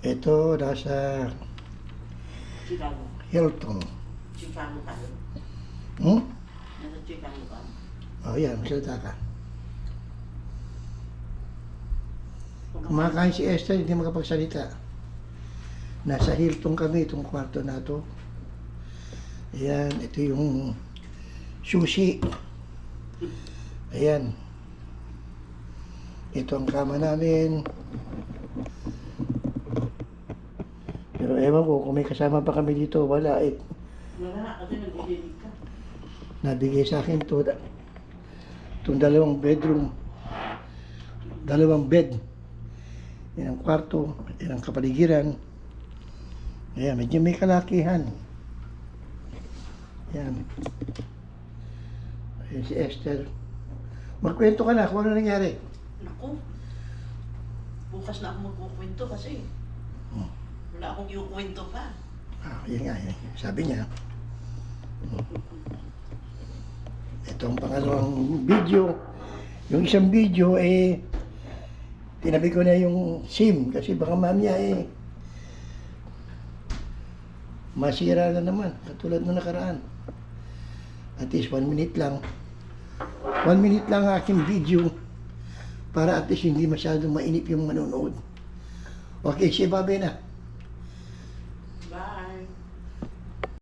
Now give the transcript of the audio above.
Ito, nasa Chicago. Hilton. Chicago ka doon. Hmm? Nasa Chicago ka. O yan, magsalita ka. Kumakain si Esther, hindi makapagsalita. Nasa Hilton kami, itong kwarto na to. Ayan, ito yung sushi. Ayan. Ito ang kama namin. Pero ewan ko, kung may kasama pa kami dito, wala eh. Wala, kasi nagdidilig ka. Nabigay sa akin to. Itong dalawang bedroom. Dalawang bed. Yan ang kwarto. Yan ang kapaligiran. Ayan, medyo may kalakihan. Yan. Ayan si Esther. Magkwento ka na kung ano nangyari. Naku, bukas na ako magkukwento kasi Hmm. wala akong iukwento pa. Ah, yan nga, yan. Sabi niya. Ito ang pangalawang video. Yung isang video eh tinabi ko na yung SIM kasi baka mamaya eh masira na naman katulad nung nakaraan. At least 1 minute lang. 1 minute lang ang aking video para at least hindi masyadong mainip yung manonood. Okay, si Babe na.